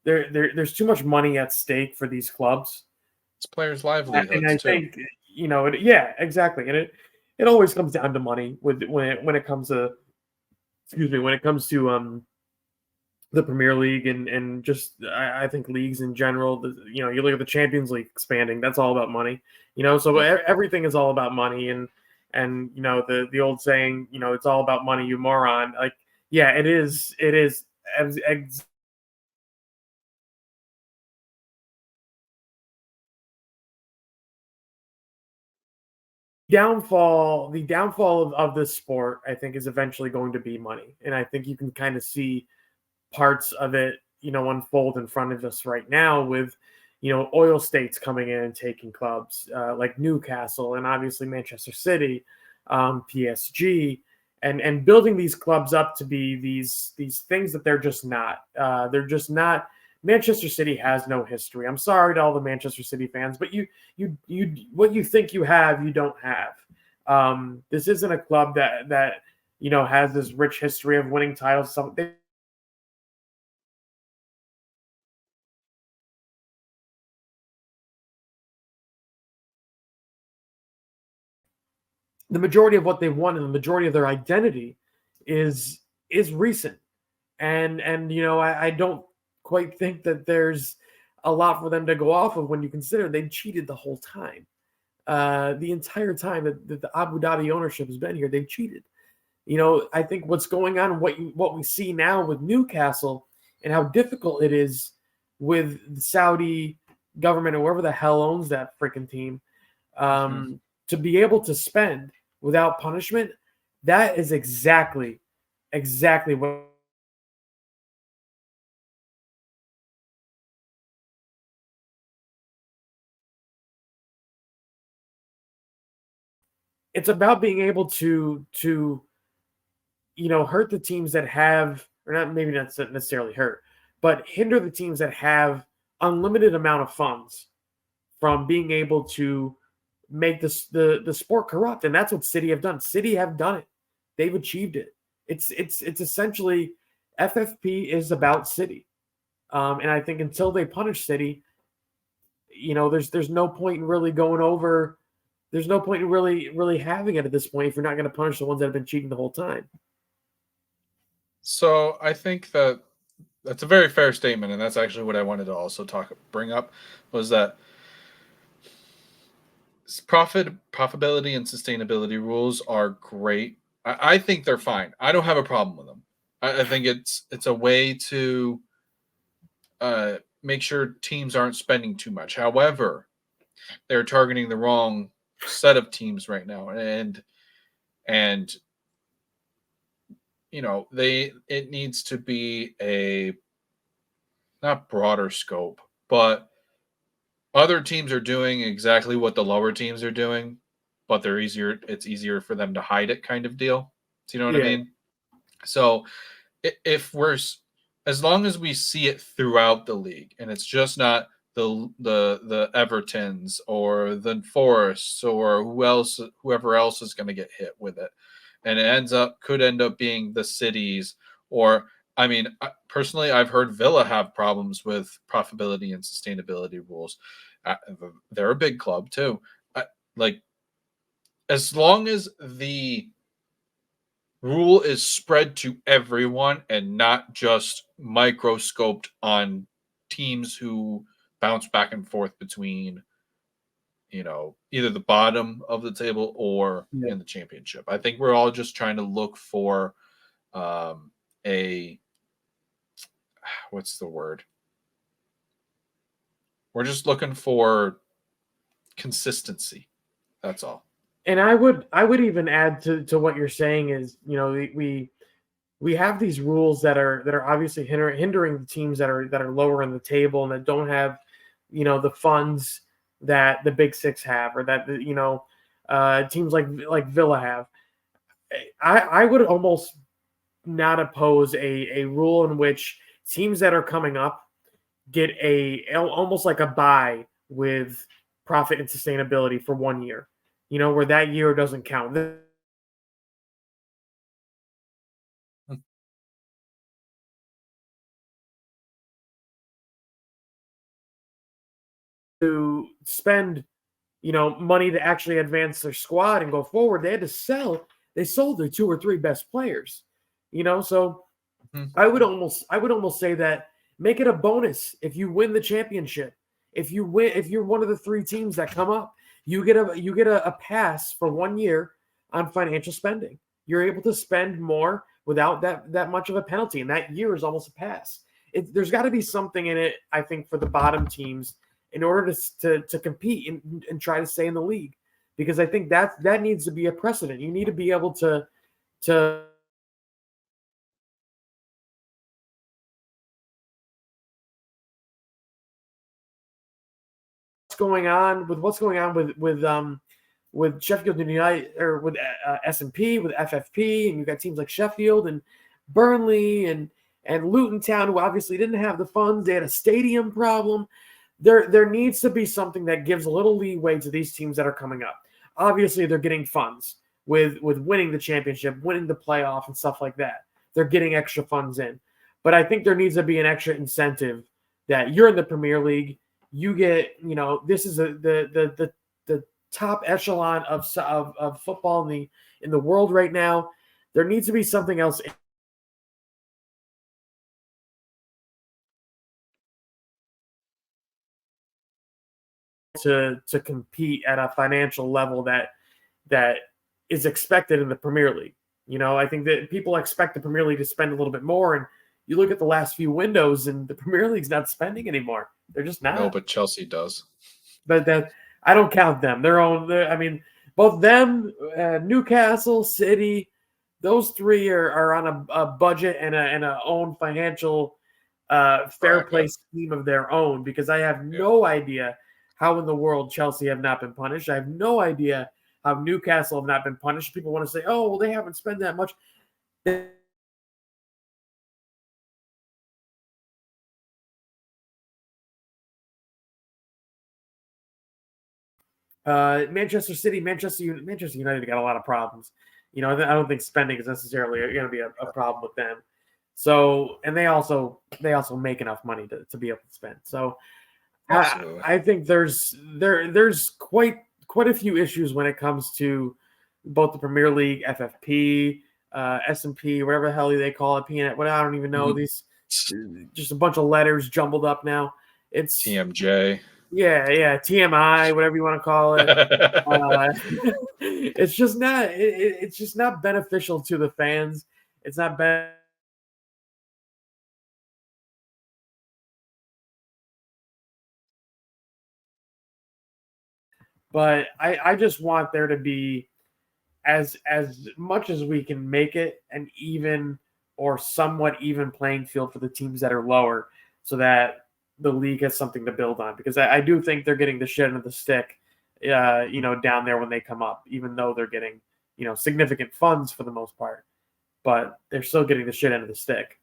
there's too much money at stake for these clubs. it's players' And livelihoods I too. think, yeah, exactly. And it always comes down to money when it comes to, excuse me, when it comes to the Premier League, and just I think leagues in general. You look at the Champions League expanding, that's all about money. So Yep. everything is all about money, and the old saying, it's all about money, you moron. Like, yeah, it is the downfall of this sport, I think, is eventually going to be money. And I think you can kind of see parts of it, unfold in front of us right now with, oil states coming in and taking clubs, like Newcastle, and obviously Manchester City, PSG, and building these clubs up to be these things that they're just not. They're just not. Manchester City has no history. I'm sorry to all the Manchester City fans, but you what you think you have, you don't have. This isn't a club that has this rich history of winning titles. The majority of what they've won and the majority of their identity is recent. And I don't quite think that there's a lot for them to go off of when you consider they cheated the whole time. The entire time that the Abu Dhabi ownership has been here, they've cheated. I think what's going on, what we see now with Newcastle, and how difficult it is with the Saudi government or whoever the hell owns that freaking team, Mhm. to be able to spend without punishment. That is exactly what it's about, being able to hurt the teams that have, or not, maybe not necessarily hurt, but hinder the teams that have unlimited amount of funds from being able to make the sport corrupt. And that's what City have done. City have done it. They've achieved it. It's essentially, FFP is about City. And I think until they punish City, there's no point in really going over. There's no point in really having it at this point if you're not going to punish the ones that have been cheating the whole time. So I think that's a very fair statement, and that's actually what I wanted to also bring up, was that profitability and sustainability rules are great. I think they're fine. I don't have a problem with them. I think it's a way to make sure teams aren't spending too much. However, they're targeting the wrong set of teams right now, and it needs to be a not broader scope, but other teams are doing exactly what the lower teams are doing, but it's easier for them to hide it, kind of deal. Do you know what I Yeah, mean? So if as long as we see it throughout the league, and it's just not the Evertons or the Forests or whoever else is going to get hit with it, and could end up being the cities, or I mean, personally, I've heard Villa have problems with profitability and sustainability rules. Uh, they're a big club too. Like as long as the rule is spread to everyone and not just microscoped on teams who bounce back and forth between, either the bottom of the table or Yeah. in the championship. I think we're all just trying to look for a what's the word? We're just looking for consistency. That's all. And I would even add to what you're saying is, we have these rules that are obviously hindering the teams that are lower in the table and that don't have, the funds that the Big Six have, or that teams like Villa have. I would almost not oppose a rule in which teams that are coming up get almost like a buy with profit and sustainability for 1 year, where that year doesn't count. To spend, money to actually advance their squad and go forward, they had to sell. They sold their two or three best players, so Mhm. I would almost say that make it a bonus if you win the championship. If you're one of the three teams that come up, you get a pass for 1 year on financial spending. You're able to spend more without that much of a penalty, and that year is almost a pass. There's got to be something in it, I think, for the bottom teams in order to compete and try to stay in the league, because I think that needs to be a precedent. You need to be able to what's going on with Sheffield United, or with S&P, with FFP, and you've got teams like Sheffield and Burnley and Luton Town, who obviously didn't have the funds. They had a stadium problem. There needs to be something that gives a little leeway to these teams that are coming up. Obviously, they're getting funds with winning the championship, winning the playoff, and stuff like that. They're getting extra funds in, but I think there needs to be an extra incentive that you're in the Premier League. You get, this is the top echelon of football in the world right now. There needs to be something else to compete at a financial level that is expected in the Premier League. I think that people expect the Premier League to spend a little bit more, and you look at the last few windows, and the Premier League's not spending anymore. They're just No, not. but Chelsea does. But that I don't count them. I mean, both them, Newcastle, City, those three are on a budget and a own financial fair play Bracket. scheme of their own, because I have Yeah. no idea how in the world Chelsea have not been punished. I have no idea how Newcastle have not been punished. People want to say, "Oh, well, they haven't spent that much." Manchester United got a lot of problems. I don't think spending is necessarily going to be a problem with them. So, and they also make enough money to be able to spend. So, I Absolutely. I think there's quite a few issues when it comes to both the Premier League, FFP, S&P, whatever the hell they call it, PNet. What, I don't even know Mhm. these. Just a bunch of letters jumbled up now. It's TMJ. Yeah, TMI, whatever you want to call it. Uh, it's just not beneficial to the fans. It's not bad. But I just want there to be, as much as we can make it, an even or somewhat even playing field for the teams that are lower, so that the league has something to build on. Because I do think they're getting the shit end of the stick, down there when they come up, even though they're getting, significant funds for the most part, but they're still getting the shit end of the stick.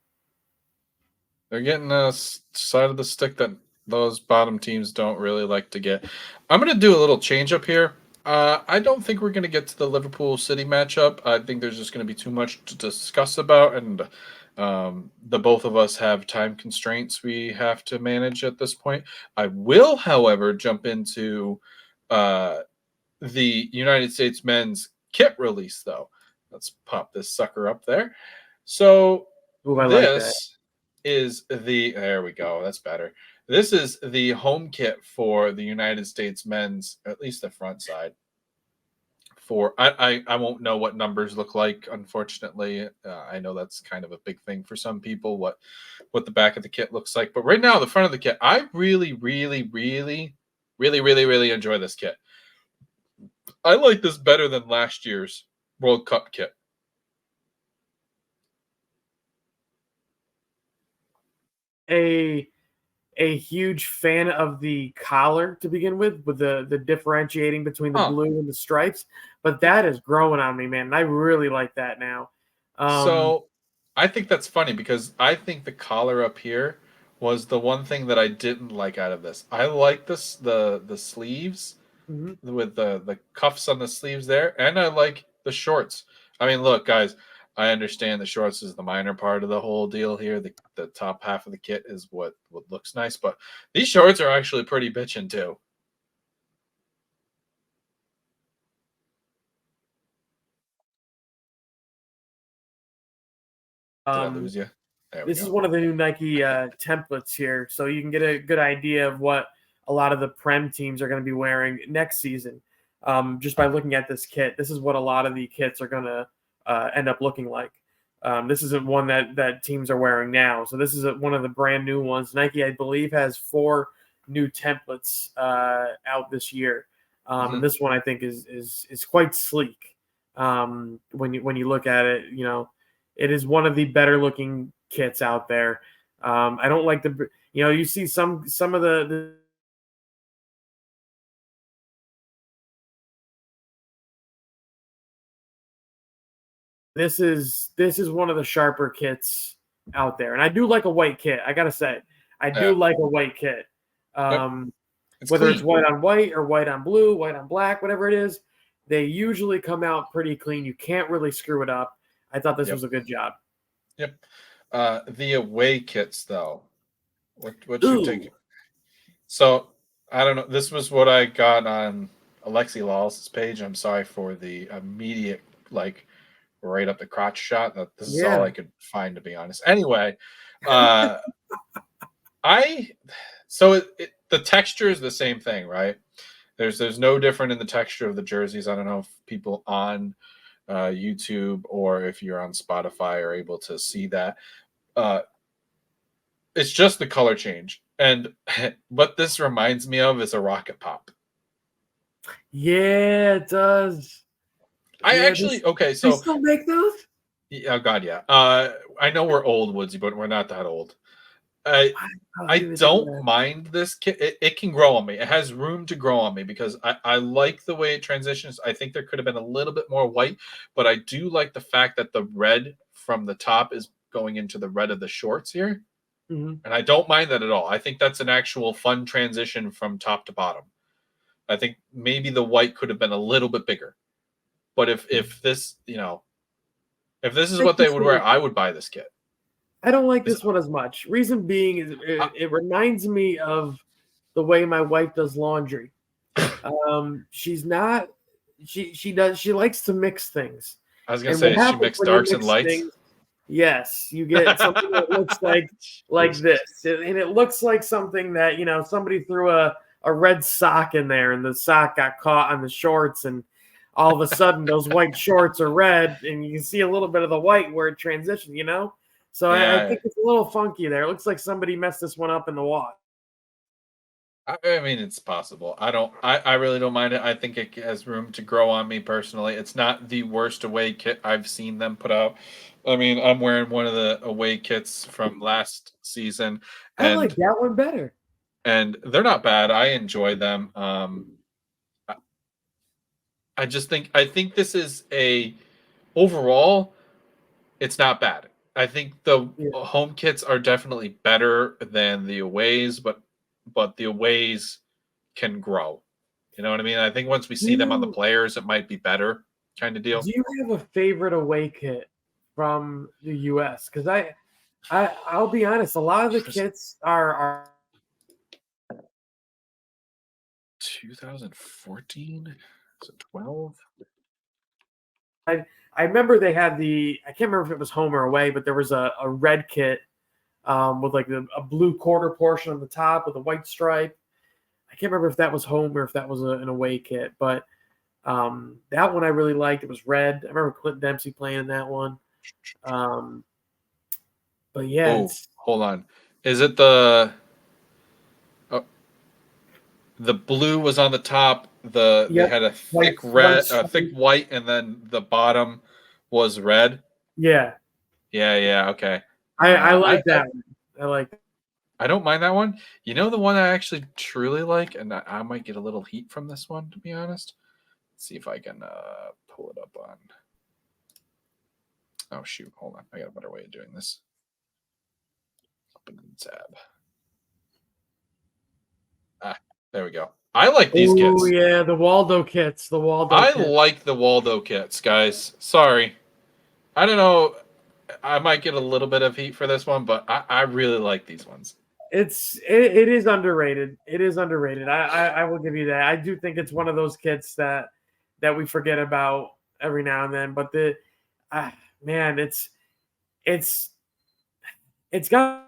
They're getting a side of the stick that those bottom teams don't really like to get. I'm going to do a little change up here. I don't think we're going to get to the Liverpool City matchup. I think there's just going to be too much to discuss about, and The both of us have time constraints we have to manage at this point. I will, however, jump into uh, the United States men's kit release, though. Let's pop this sucker up there. So Ooh, I like that. this is there we go. That's better. This is the home kit for the United States men's, at least the front side. For I won't know what numbers look like, unfortunately. I know that's kind of a big thing for some people, what the back of the kit looks like. But right now, the front of the kit, I really, really, really, really, really, really enjoy this kit. I like this better than last year's World Cup kit. A a huge fan of the collar to begin with the differentiating between the Huh. blue and the stripes, but that is growing on me, man. And I really like that now. Um, So I think that's funny because I think the collar up here was the one thing that I didn't like out of this. I like this the sleeves mhm. with the cuffs on the sleeves there, and I like the shorts. I mean, look, guys, I understand the shorts is the minor part of the whole deal here. The top half of the kit is what looks nice, but these shorts are actually pretty bitchin' too. Did I Um, lose you? There we this is go. one of the new Nike templates here, so you can get a good idea of what a lot of the Prem teams are going to be wearing next season. Just by looking at this kit, this is what a lot of the kits are going to end up looking like. This isn't one that teams are wearing now, so this is one of the brand new ones. Nike, I believe, has 4 new templates out this year, and Hmm. this one I think is quite sleek. When you look at it, it is one of the better looking kits out there. I don't like you see some of the this is one of the sharper kits out there, and I do like a white kit. I gotta say, I do Yeah. like a white kit. Yep. Um, It's Whether it's clean. white on white or white on blue, white on black, whatever it is, they usually come out pretty clean. You can't really screw it up. I thought this was Yep. a good job. Yep. The away kits though. What's your take? Ooh, So I don't know. This was what I got on Alexi Lawless's page. I'm sorry for the immediate right up the crotch shot. That this is all I yeah. could find, to be honest. Anyway, uh, I so the texture is the same thing, right? There's no different in the texture of the jerseys. I don't know if people on YouTube or if you're on Spotify are able to see that. Uh, it's just the color change. And what this reminds me of is a rocket pop. Yeah, it does. I Yeah, actually okay, they so still make those? oh god, yeah. I know we're old, Woodsy, but we're not that old. I I I agree with you don't there. mind this kit. It can grow on me. It has room to grow on me because I like the way it transitions. I think there could have been a little bit more white, but I do like the fact that the red from the top is going into the red of the shorts here. Mhm. And I don't mind that at all. I think that's an actual fun transition from top to bottom. I think maybe the white could have been a little bit bigger. But if this, if this is I what can they would see wear, it. I would buy this kit. I don't like Is this one as much. Reason being is I, it reminds me of the way my wife does laundry. She's not she likes to mix things. I was gonna And what say she happens mixed when you darks and mix lights. things, yes, you get something that looks like Jesus. this. And it looks like something that, somebody threw a red sock in there and the sock got caught on the shorts and all of a sudden those white shorts are red and you can see a little bit of the white where it transitioned. So I Yeah, think it's a little funky there. It looks like somebody messed this one up in the wash. I mean it's possible. I don't. I really don't mind it. I think it has room to grow on me personally. It's not the worst away kit I've seen them put out. I mean, I'm wearing one of the away kits from last season, I like and that one better. they're not bad. I enjoy them. I I just think this is a overall. It's not bad. I think the Yeah. home kits are definitely better than the aways, but the aways can grow. You know what I mean? I think once we Do see them on the you players, it might be better kind of deal. do you have a favorite away kit from the US? Because I'll be honest. A lot of the kits are 2014? Is it 12? I remember they had I can't remember if it was home or away, but there was a red kit with like a blue quarter portion on the top with a white stripe. I can't remember if that was home or if that was an away kit, but that one I really liked. It was red. I remember Clint Dempsey playing in that one. Um, but yeah, Oh, it's hold on. Is it uh, the blue was on the top? They yep, had a white thick white red, a thick stripe. white, and then the bottom was red. Yeah, Yeah, yeah, okay. I I, like that one. I like that. I don't mind that one. You know the one I actually truly like, and I might get a little heat from this one, to be honest. Let's see if I can pull it up on. Oh shoot, hold on. I got a better way of doing this. Open the tab. Ah, there we go. I like these Oh kits. yeah, the Waldo kits. The Waldo I kit. like the Waldo kits, guys. Sorry. I don't know. I might get a little bit of heat for this one, but I really like these ones. It is underrated. It is underrated. I will give you that. I do think it's one of those kits that we forget about every now and then. But man, it's it's got.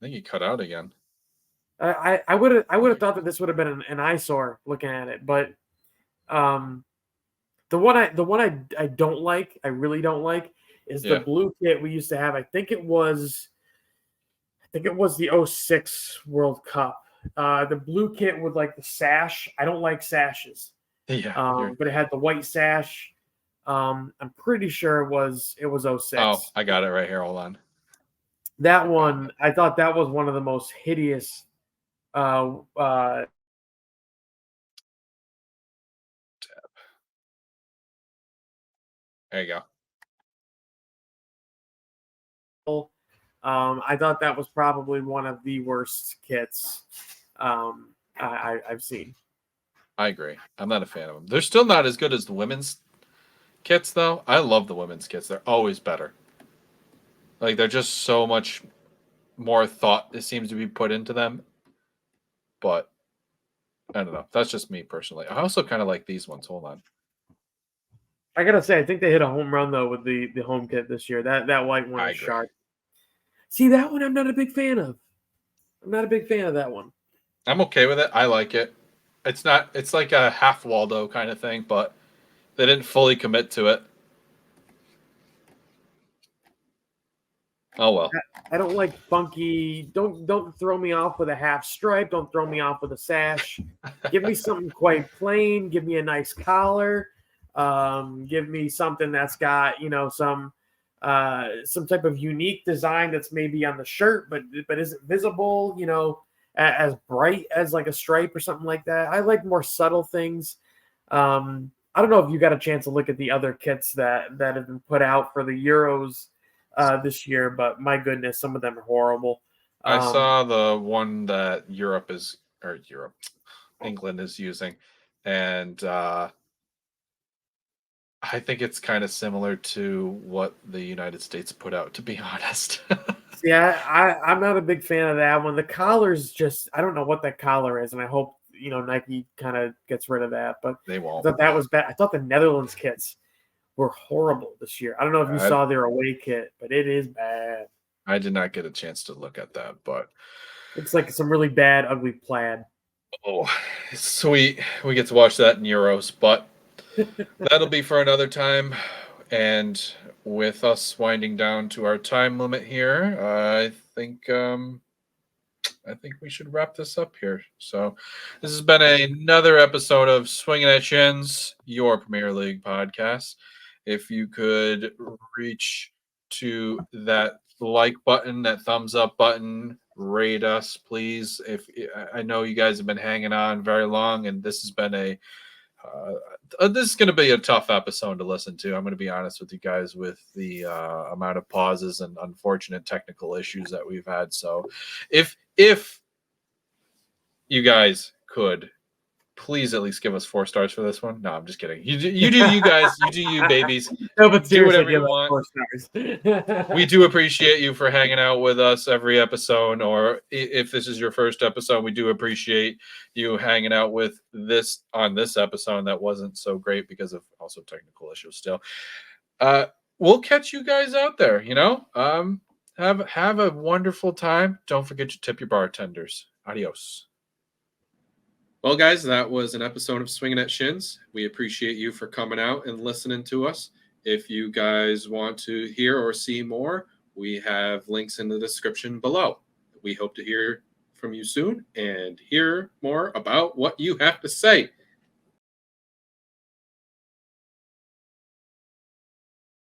I think you cut out again. I would have thought that this would have been an eyesore looking at it, but um, the one I don't like, I really don't like, is the Yeah. blue kit we used to have. I think it was the '06 World Cup. The blue kit with like the sash. I don't like sashes. Yeah. You're. But it had the white sash. I'm pretty sure it was Oh, '06. I got it right here. Hold on. That Found one, it. I thought that was one of the most hideous. Uh, uh, There you go. I thought that was probably one of the worst kits I've seen. I agree. I'm not a fan of them. They're still not as good as the women's kits, though. I love the women's kits. They're always better. Like they're just so much more thought it seems to be put into them. But I don't know. That's just me personally. I also kind of like these ones. Hold on. I gotta say, I think they hit a home run though with the home kit this year. That white one I is agree. sharp. See, that one I'm not a big fan of. I'm not a big fan of that one. I'm okay with it. I like it. It's not. It's like a half Waldo kind of thing, but they didn't fully commit to it. Oh well. I don't like funky. Don't throw me off with a half stripe. Don't throw me off with a sash. Give me something quite plain. Give me a nice collar. Give me something that's got some type of unique design that's maybe on the shirt, but isn't visible. As bright as like a stripe or something like that. I like more subtle things. I don't know if you got a chance to look at the other kits that have been put out for the Euros this year, but my goodness, some of them are horrible. I Um, saw the one that England is using, and I think it's kind of similar to what the United States put out. To be honest, yeah, I'm not a big fan of that one. The collar's just I don't know what that collar is, and I hope Nike kind of gets rid of that. But they I won't. thought that was bad. I thought the Netherlands kits were horrible this year. I don't know if you I saw their away kit, but it is bad. I did not get a chance to look at that, but Looks like some really bad, ugly plaid. oh, sweet. We get to watch that in Euros, but that'll be for another time. And with us winding down to our time limit here, I think we should wrap this up here. So, this has been another episode of Swinging at Shins, your Premier League podcast. If you could reach to that like button, that thumbs up button, rate us, please. If I know you guys have been hanging on very long, and this has been this is going to be a tough episode to listen to. I'm going to be honest with you guys with the amount of pauses and unfortunate technical issues that we've had. So, if you guys could please at least give us 4 stars for this one. No, I'm just kidding. You do you guys. You do you, babies. No, but Do seriously, whatever give you us want. 4 stars. We do appreciate you for hanging out with us every episode, or if this is your first episode, we do appreciate you hanging out with this on this episode that wasn't so great because of also technical issues still. We'll catch you guys out there, have a wonderful time. Don't forget to tip your bartenders. Adios. Well, guys, that was an episode of Swinging at Shins. We appreciate you for coming out and listening to us. If you guys want to hear or see more, we have links in the description below. We hope to hear from you soon and hear more about what you have to say.